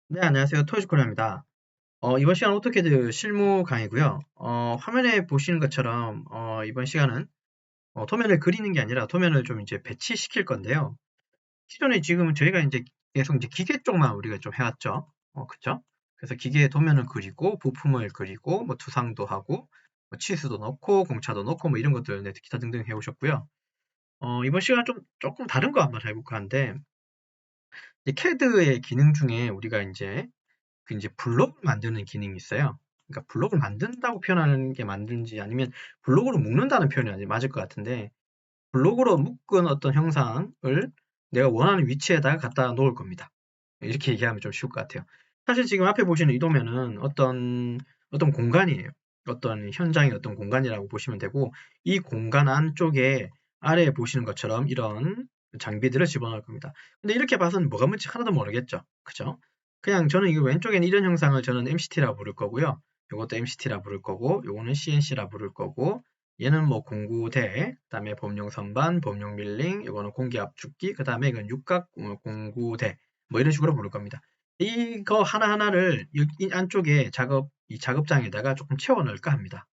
네, 안녕하세요. 토이즈코리아입니다. 이번 시간 오토캐드 실무 강의고요. 화면에 보시는 것처럼 이번 시간은 도면을 그리는 게 아니라 도면을 좀 이제 배치시킬 건데요. 기존에 지금 저희가 이제 계속 이제 기계 쪽만 우리가 좀 해왔죠. 그쵸? 그래서 기계에 도면을 그리고 부품을 그리고 뭐 투상도 하고 뭐 치수도 넣고 공차도 넣고 뭐 이런 것들 네, 기타 등등 해오셨고요. 이번 시간 좀 조금 다른 거 한번 해볼까 하는데 CAD의 기능 중에 우리가 이제 이제 블록을 만드는 기능이 있어요. 그러니까 블록을 만든다고 표현하는 게 맞는지 아니면 블록으로 묶는다는 표현이 맞을 것 같은데 블록으로 묶은 어떤 형상을 내가 원하는 위치에다가 갖다 놓을 겁니다. 이렇게 얘기하면 좀 쉬울 것 같아요. 사실 지금 앞에 보시는 이 도면은 어떤 공간이에요. 어떤 현장의 어떤 공간이라고 보시면 되고 이 공간 안쪽에 아래에 보시는 것처럼 이런 장비들을 집어넣을 겁니다. 근데 이렇게 봐서는 뭐가 뭔지 하나도 모르겠죠. 그죠? 그냥 저는 이 왼쪽에는 이런 형상을 저는 MCT라 부를 거고요. 이것도 MCT라 부를 거고, 요거는 CNC라 부를 거고, 얘는 뭐 공구대, 그다음에 범용 선반, 범용 밀링, 이거는 공기 압축기, 그다음에 이건 육각 공구대, 뭐 이런 식으로 부를 겁니다. 이거 하나하나를 이 안쪽에 이 작업장에다가 조금 채워 넣을까 합니다.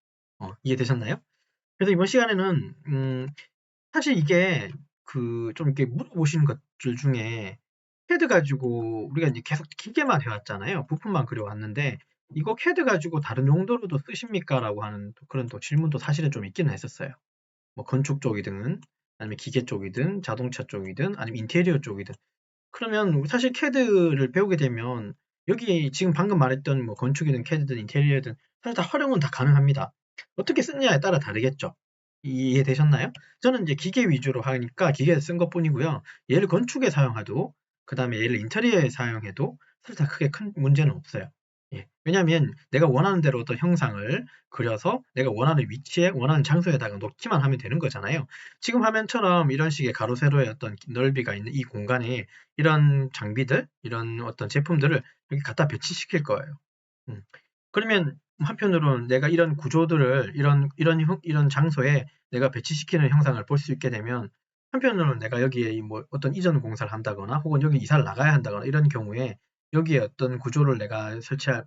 이해되셨나요? 그래서 이번 시간에는, 사실 이게 좀 이렇게 물어보시는 것들 중에 캐드 가지고 우리가 이제 계속 기계만 해왔잖아요. 부품만 그려왔는데 이거 캐드 가지고 다른 용도로도 쓰십니까? 라고 하는 그런 또 질문도 사실은 좀 있기는 했었어요. 뭐 건축 쪽이든 아니면 기계 쪽이든 자동차 쪽이든 아니면 인테리어 쪽이든 그러면 사실 CAD를 배우게 되면 여기 지금 방금 말했던 뭐 건축이든 CAD든 인테리어든 사실 다 활용은 다 가능합니다. 어떻게 쓰느냐에 따라 다르겠죠. 이해되셨나요? 저는 이제 기계 위주로 하니까 기계 쓴 것뿐이고요. 얘를 건축에 사용해도 그다음에 얘를 인테리어에 사용해도 사실 다 크게 큰 문제는 없어요. 예. 왜냐하면 내가 원하는 대로 어떤 형상을 그려서 내가 원하는 위치에 원하는 장소에다가 놓기만 하면 되는 거잖아요. 지금 화면처럼 이런 식의 가로 세로의 어떤 넓이가 있는 이 공간에 이런 장비들, 이런 어떤 제품들을 여기 갖다 배치시킬 거예요. 음. 그러면 한편으로는 내가 이런 구조들을 이런 장소에 내가 배치시키는 형상을 볼 수 있게 되면 한편으로는 내가 여기에 뭐 어떤 이전 공사를 한다거나 혹은 여기 이사를 나가야 한다거나 이런 경우에 여기에 어떤 구조를 내가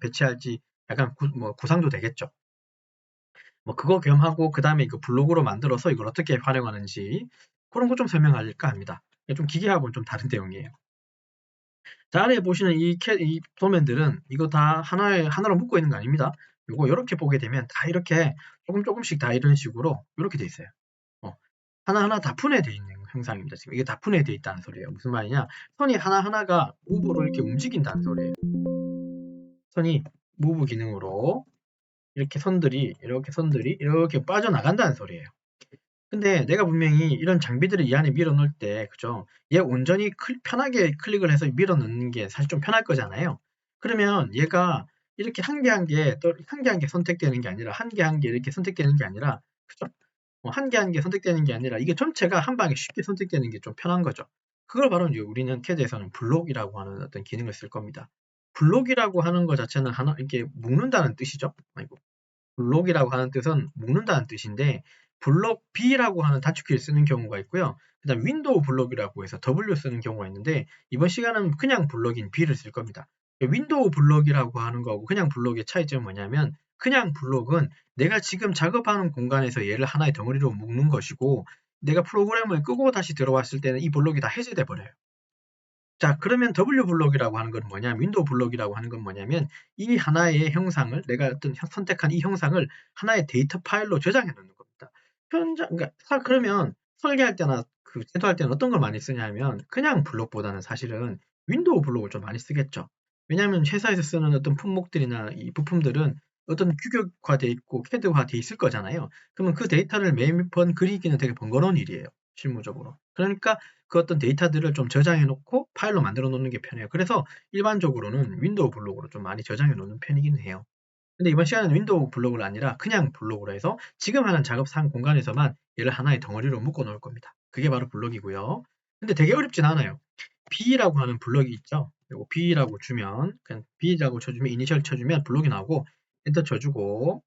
배치할지 약간 뭐 구상도 되겠죠. 뭐 그거 겸하고 그 다음에 이거 블록으로 만들어서 이걸 어떻게 활용하는지 그런 거 좀 설명할까 합니다. 좀 기계하고는 좀 다른 내용이에요. 자, 아래 보시는 이 도면들은 이거 다 하나로 묶고 있는 거 아닙니다. 요거 이렇게 보게 되면 다 이렇게 조금씩 다 이런 식으로 이렇게 돼 있어요. 어, 하나하나 다 분해되어 있는 형상입니다. 지금 이게 다 분해되어 있다는 소리예요. 무슨 말이냐? 선이 하나하나가 무브로 이렇게 움직인다는 소리예요. 선이 무브 기능으로 이렇게 선들이 이렇게 빠져나간다는 소리예요. 근데 내가 분명히 이런 장비들을 이 안에 밀어 넣을 때, 그죠? 얘 온전히 편하게 클릭을 해서 밀어 넣는 게 사실 좀 편할 거잖아요. 그러면 얘가 이렇게 한 개 한 개, 또 한 개 한 개 선택되는 게 아니라, 한 개 한 개 이렇게 선택되는 게 아니라, 그죠? 한 개 한 개 선택되는 게 아니라, 이게 전체가 한 방에 쉽게 선택되는 게 좀 편한 거죠. 그걸 바로 이제 우리는 캐드에서는 블록이라고 하는 어떤 기능을 쓸 겁니다. 블록이라고 하는 것 자체는 이렇게 묶는다는 뜻이죠. 아이고. 블록이라고 하는 뜻은 묶는다는 뜻인데 블록 B라고 하는 단축키를 쓰는 경우가 있고요. 그다음 윈도우 블록이라고 해서 W 쓰는 경우가 있는데 이번 시간은 그냥 블록인 B를 쓸 겁니다. 윈도우 블록이라고 하는 거하고 그냥 블록의 차이점은 뭐냐면 그냥 블록은 내가 지금 작업하는 공간에서 얘를 하나의 덩어리로 묶는 것이고 내가 프로그램을 끄고 다시 들어왔을 때는 이 블록이 다 해제돼 버려요. 자, 그러면 W 블록이라고 하는 건 뭐냐? 윈도우 블록이라고 하는 건 뭐냐면 이 하나의 형상을 내가 선택한 이 형상을 하나의 데이터 파일로 저장해 놓는 겁니다. 그러니까 그러면 설계할 때나 제도할 때는 어떤 걸 많이 쓰냐면 그냥 블록보다는 사실은 윈도우 블록을 좀 많이 쓰겠죠. 왜냐하면 회사에서 쓰는 어떤 품목들이나 이 부품들은 어떤 규격화돼 있고 캐드화돼 있을 거잖아요. 그러면 그 데이터를 매번 그리기는 되게 번거로운 일이에요. 실무적으로. 그러니까 그 어떤 데이터들을 좀 저장해 놓고 파일로 만들어 놓는 게 편해요. 그래서 일반적으로는 윈도우 블록으로 좀 많이 저장해 놓는 편이긴 해요. 근데 이번 시간에는 윈도우 블록을 아니라 그냥 블록으로 해서 지금 하는 작업상 공간에서만 얘를 하나의 덩어리로 묶어 놓을 겁니다. 그게 바로 블록이고요. 근데 되게 어렵진 않아요. B라고 하는 블록이 있죠. 요거 B라고 주면 그냥 B라고 쳐주면 이니셜 쳐주면 블록이 나오고 엔터 쳐주고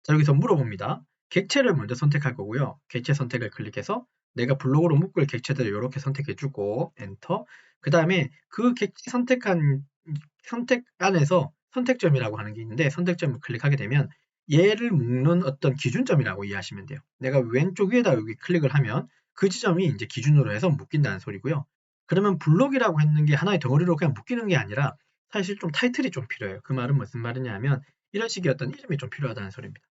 자, 여기서 물어봅니다. 객체를 먼저 선택할 거고요. 객체 선택을 클릭해서 내가 블록으로 묶을 객체들을 이렇게 선택해주고 엔터. 그 다음에 그 객체 선택한 선택 안에서 선택점이라고 하는 게 있는데 선택점을 클릭하게 되면 얘를 묶는 어떤 기준점이라고 이해하시면 돼요. 내가 왼쪽 위에다 여기 클릭을 하면 그 지점이 이제 기준으로 해서 묶인다는 소리고요. 그러면 블록이라고 했는 게 하나의 덩어리로 그냥 묶이는 게 아니라 사실 좀 타이틀이 좀 필요해요. 그 말은 무슨 말이냐면 이런 식의 어떤 이름이 좀 필요하다는 소리입니다.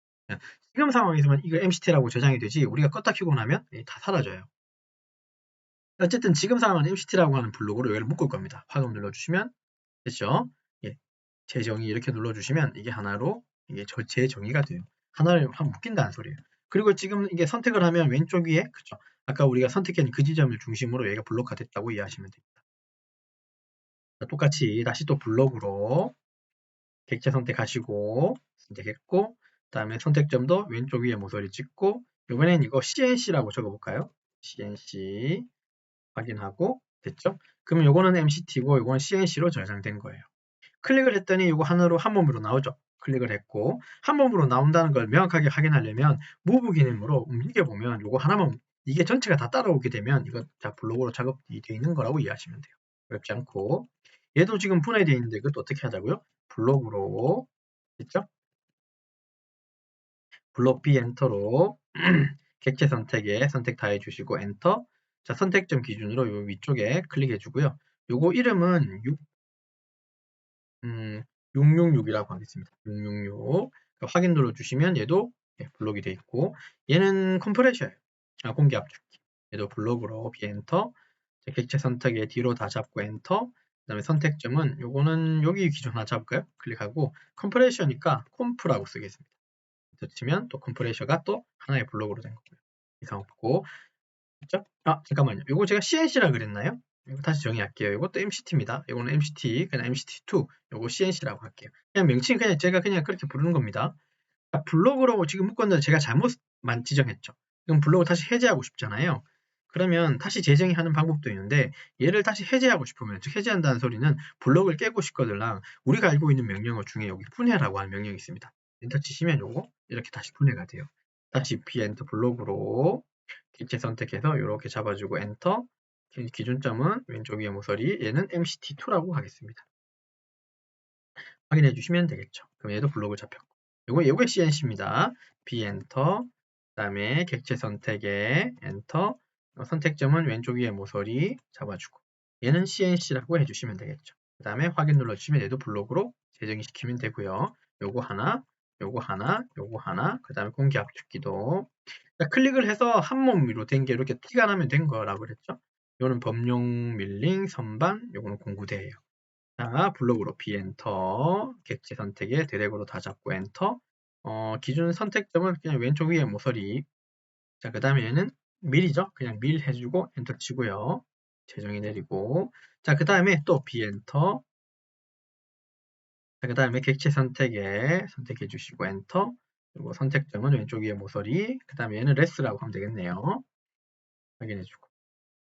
지금 상황에서만 이거 MCT라고 저장이 되지 우리가 껐다 켜고 나면 다 사라져요. 어쨌든 지금 상황은 MCT라고 하는 블록으로 여기를 묶을 겁니다. 확인 눌러주시면 됐죠? 예, 재정의 이렇게 눌러주시면 이게 하나로 이게 재정의가 돼요. 하나를 묶인다는 소리예요. 그리고 지금 이게 선택을 하면 왼쪽 위에 그쵸? 아까 우리가 선택한 그 지점을 중심으로 얘가 블록화 됐다고 이해하시면 됩니다. 똑같이 다시 또 블록으로 객체 선택하시고 선택했고 그다음에 선택점도 왼쪽 위에 모서리 찍고 이번엔 이거 CNC라고 적어볼까요? CNC 확인하고 됐죠? 그럼 요거는 MCT고 요거는 CNC로 저장된 거예요. 클릭을 했더니 이거 하나로 한 몸으로 나오죠. 클릭을 했고 한 몸으로 나온다는 걸 명확하게 확인하려면 무브 기능으로 움직여보면 이거 하나만 이게 전체가 다 따라오게 되면 이거 다 블록으로 작업이 되어 있는 거라고 이해하시면 돼요. 어렵지 않고 얘도 지금 분해되어 있는데 이것도 어떻게 하자고요? 블록으로 됐죠? 블록 B 엔터로 객체 선택에 선택 다 해주시고 엔터 자 선택점 기준으로 요 위쪽에 클릭해 주고요. 요거 이름은 666이라고 하겠습니다. 666 확인 눌러주시면 얘도 블록이 되어 있고 얘는 컴프레셔예요. 공기 압축기 얘도 블록으로 비엔터 객체 선택에 뒤로 다 잡고 엔터 그 다음에 선택점은 요거는 여기 기준 하나 잡을까요? 클릭하고 컴프레셔니까 콤프라고 쓰겠습니다. 치면 또 컴프레셔가 또 하나의 블록으로 된 거고요. 이상 없고 그렇죠? 잠깐만요. 이거 제가 CNC라 그랬나요? 이거 다시 정의할게요. 이것도 MCT입니다. 이거는 MCT, 그냥 MCT2, 이거 CNC라고 할게요. 그냥 명칭 그냥 제가 그냥 그렇게 부르는 겁니다. 블록으로 지금 묶었는데 제가 잘못만 지정했죠. 그럼 블록을 다시 해제하고 싶잖아요. 그러면 다시 재정의하는 방법도 있는데 얘를 다시 해제하고 싶으면 즉 해제한다는 소리는 블록을 깨고 싶거든요. 우리가 알고 있는 명령어 중에 여기 분해라고 하는 명령이 있습니다. 엔터 치시면 요거 이렇게 다시 분해가 돼요. 다시 비엔터 블록으로 객체 선택해서 이렇게 잡아주고 엔터 기준점은 왼쪽 위에 모서리 얘는 MCT2라고 하겠습니다. 확인해 주시면 되겠죠. 그럼 얘도 블록을 잡혔고 요게 CNC입니다. B 엔터 그 다음에 객체 선택에 엔터 선택점은 왼쪽 위에 모서리 잡아주고 얘는 CNC라고 해주시면 되겠죠. 그 다음에 확인 눌러주시면 얘도 블록으로 재정의 시키면 되고요. 요거 하나 요거 하나 요거 하나 그 다음에 공기 압축기도 클릭을 해서 한 몸으로 된 게 이렇게 티가 나면 된 거라고 그랬죠. 이거는 범용 밀링 선반 요거는 공구대예요. 자, 블록으로 B 엔터, 객체 선택에 드래그로 다 잡고 엔터. 기준 선택점은 그냥 왼쪽 위에 모서리. 자, 그 다음에 얘는 밀이죠. 그냥 밀 해주고 엔터 치고요. 재정의 내리고. 자, 그 다음에 또 B 엔터. 자, 그 다음에 객체 선택에 선택해 주시고 엔터. 그리고 선택점은 왼쪽 위에 모서리. 그 다음에 얘는 레스라고 하면 되겠네요. 확인해주고.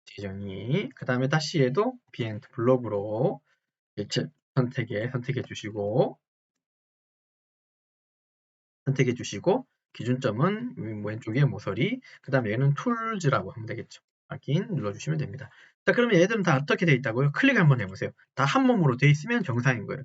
재정의. 그 다음에 다시 얘도 B 엔터 블록으로 객체 선택해 주시고 기준점은 왼쪽에 모서리 그 다음에 얘는 툴즈라고 하면 되겠죠. 확인 눌러주시면 됩니다. 자 그러면 얘들은 다 어떻게 되어 있다고요? 클릭 한번 해보세요. 다 한 몸으로 되어 있으면 정상인 거예요.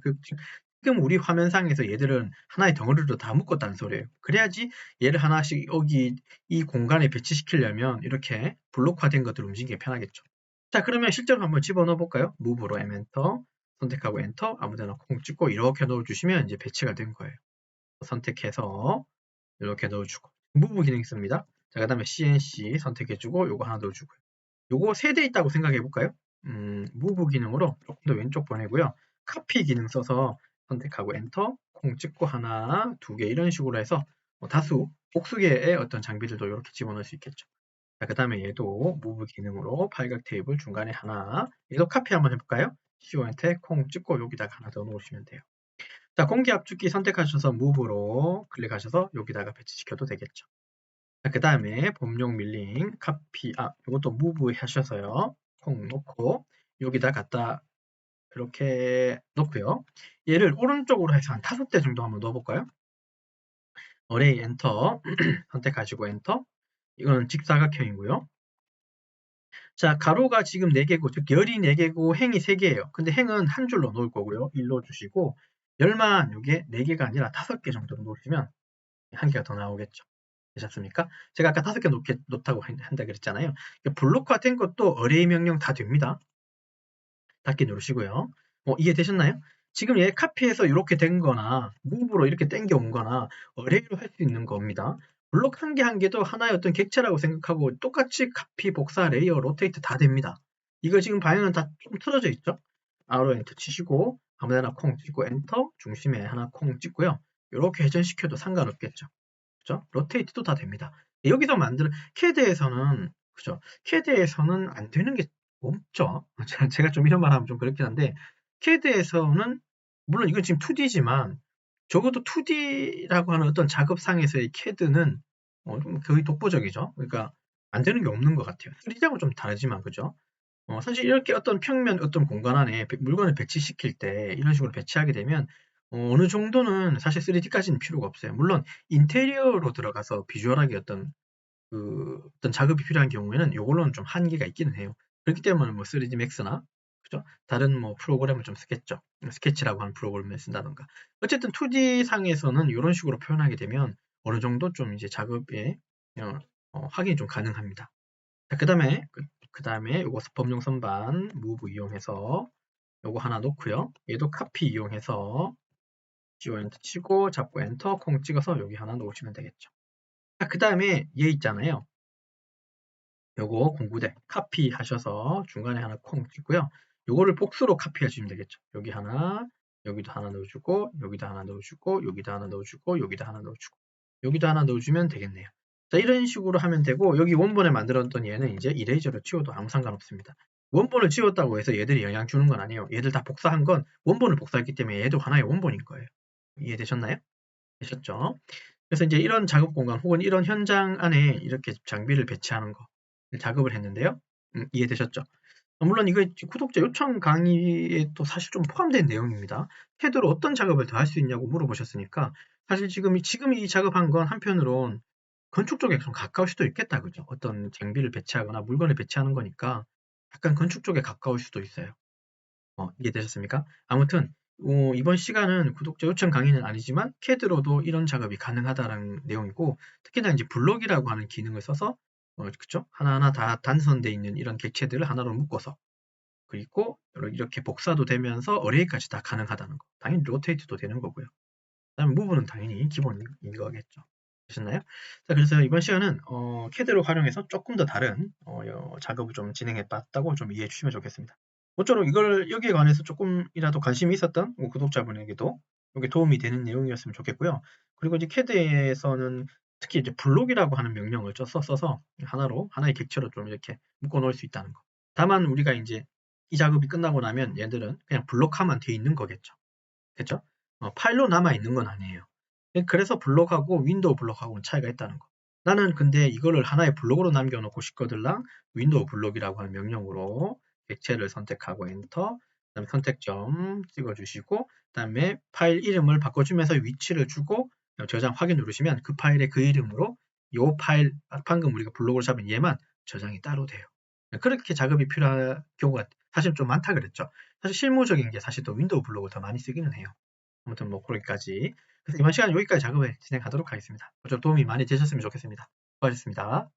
지금 우리 화면상에서 얘들은 하나의 덩어리로 다 묶었다는 소리예요. 그래야지 얘를 하나씩 여기 이 공간에 배치시키려면 이렇게 블록화된 것들을 움직이기 편하겠죠. 자 그러면 실제로 한번 집어넣어 볼까요? 무브로 M 엔터 선택하고 엔터 아무데나 콩 찍고 이렇게 넣어주시면 이제 배치가 된 거예요. 선택해서 이렇게 넣어주고 무브 기능 있습니다. 자, 그 다음에 CNC 선택해주고 요거 하나 넣어주고요. 요거 3대 있다고 생각해볼까요? 무브 기능으로 조금 더 왼쪽 보내고요. 카피 기능 써서 선택하고 엔터 콩 찍고 하나, 2개 이런 식으로 해서 다수 복수개의 어떤 장비들도 이렇게 집어넣을 수 있겠죠. 자, 그 다음에 얘도 무브 기능으로 팔각 테이블 중간에 하나 얘도 카피 한번 해볼까요? CO한테 콩 찍고 여기다가 하나 더 넣으시면 돼요. 자, 공기 압축기 선택하셔서 무브로 클릭하셔서 여기다가 배치시켜도 되겠죠. 자, 그 다음에 범용 밀링, 카피, 이것도 무브 하셔서요. 콩 놓고 여기다 갖다 이렇게 놓고요. 얘를 오른쪽으로 해서 한 5대 정도 한번 넣어볼까요? 어레이 엔터 선택하시고 엔터 이거는 직사각형이고요. 자, 가로가 지금 4개고, 즉 열이 4개고 행이 3개예요. 근데 행은 한 줄로 놓을 거고요. 1로 주시고 열만 이게 4개가 아니라 5개 정도로 놓으시면 한 개가 더 나오겠죠. 되셨습니까? 제가 아까 5개 놓다고 한다 그랬잖아요. 블록화된 것도 어레이 명령 다 됩니다. 닫기 누르시고요. 이해되셨나요? 지금 얘 카피해서 이렇게 된 거나 무브로 이렇게 땡겨온 거나 어레이로 할 수 있는 겁니다. 블록 한 개 한 개도 하나의 어떤 객체라고 생각하고 똑같이 카피, 복사, 레이어, 로테이트 다 됩니다. 이거 지금 방향은 다 좀 틀어져 있죠? 아로 엔터 치시고 아무데나 콩 찍고 엔터, 중심에 하나 콩 찍고요. 이렇게 회전시켜도 상관없겠죠. 그죠? 로테이트도 다 됩니다. 여기서 만드는 캐드에서는 그죠? 캐드에서는 안 되는 게 없죠. 제가 좀 이런 말 하면 좀 그렇긴 한데 캐드에서는 물론 이건 지금 2D지만 적어도 2D라고 하는 어떤 작업상에서의 캐드는 좀 거의 독보적이죠. 그러니까 안 되는 게 없는 것 같아요. 3D하고 좀 다르지만 그죠? 사실 이렇게 어떤 평면, 어떤 공간 안에 물건을 배치시킬 때 이런 식으로 배치하게 되면 어느 정도는 사실 3D까지는 필요가 없어요. 물론 인테리어로 들어가서 비주얼하게 어떤 작업이 필요한 경우에는 이걸로는 좀 한계가 있기는 해요. 그렇기 때문에 뭐 3D Max나 그죠? 다른 뭐 프로그램을 좀 쓰겠죠. 스케치라고 하는 프로그램을 쓴다던가. 어쨌든 2D 상에서는 이런 식으로 표현하게 되면 어느 정도 좀 이제 작업에 확인이 좀 가능합니다. 자, 그다음에 요거 범용 선반 무브 이용해서 요거 하나 놓고요. 얘도 카피 이용해서 지워 엔터 치고 잡고 엔터 콩 찍어서 여기 하나 놓으시면 되겠죠. 자, 그다음에 얘 있잖아요. 요거 공구대 카피 하셔서 중간에 하나 콩 찍고요. 요거를 복수로 카피하시면 되겠죠. 여기 하나, 여기도 하나 넣어주고, 여기도 하나 넣어주고, 여기도 하나 넣어주고, 여기도 하나 넣어주고, 여기도 하나 넣어주면 되겠네요. 자, 이런 식으로 하면 되고, 여기 원본에 만들었던 얘는 이제 이레이저로 치워도 아무 상관없습니다. 원본을 치웠다고 해서 얘들이 영향 주는 건 아니에요. 얘들 다 복사한 건 원본을 복사했기 때문에 얘도 하나의 원본인 거예요. 이해되셨나요? 되셨죠? 그래서 이제 이런 작업 공간 혹은 이런 현장 안에 이렇게 장비를 배치하는 거 작업을 했는데요. 이해되셨죠? 물론 이거 구독자 요청 강의에 또 사실 좀 포함된 내용입니다. 캐드로 어떤 작업을 더 할 수 있냐고 물어보셨으니까 사실 지금 이 작업한 건 한편으론 건축 쪽에 좀 가까울 수도 있겠다, 그죠? 어떤 장비를 배치하거나 물건을 배치하는 거니까 약간 건축 쪽에 가까울 수도 있어요. 이해되셨습니까? 아무튼 이번 시간은 구독자 요청 강의는 아니지만 캐드로도 이런 작업이 가능하다는 내용이고 특히나 이제 블록이라고 하는 기능을 써서 그쵸? 하나하나 다 단선되어 있는 이런 객체들을 하나로 묶어서 그리고 이렇게 복사도 되면서 어레이까지 다 가능하다는 거. 당연히 로테이트도 되는 거고요. 그다음에 무브는 당연히 기본인 거겠죠. 되셨나요? 자, 그래서 이번 시간은 캐드를 활용해서 조금 더 다른 작업을 좀 진행해 봤다고 좀 이해해 주시면 좋겠습니다. 모쪼록 여기에 관해서 조금이라도 관심이 있었던 구독자분에게도 이게 도움이 되는 내용이었으면 좋겠고요. 그리고 이제 캐드에서는 특히 이제 블록이라고 하는 명령을 써서 하나의 객체로 좀 이렇게 묶어 놓을 수 있다는 거. 다만 우리가 이제 이 작업이 끝나고 나면 얘들은 그냥 블록화만 돼 있는 거겠죠. 그죠? 파일로 남아 있는 건 아니에요. 그래서 블록하고 윈도우 블록하고는 차이가 있다는 거. 나는 근데 이거를 하나의 블록으로 남겨놓고 싶거들랑 윈도우 블록이라고 하는 명령으로 객체를 선택하고 엔터, 그다음에 선택점 찍어주시고, 그다음에 파일 이름을 바꿔주면서 위치를 주고 저장 확인 누르시면 그 파일의 그 이름으로 이 파일 방금 우리가 블록으로 잡은 얘만 저장이 따로 돼요. 그렇게 작업이 필요한 경우가 사실 좀 많다 그랬죠. 사실 실무적인 게 사실 또 윈도우 블록을 더 많이 쓰기는 해요. 아무튼 뭐 거기까지. 그래서 이번 시간 여기까지 작업을 진행하도록 하겠습니다. 좀 도움이 많이 되셨으면 좋겠습니다. 수고하셨습니다.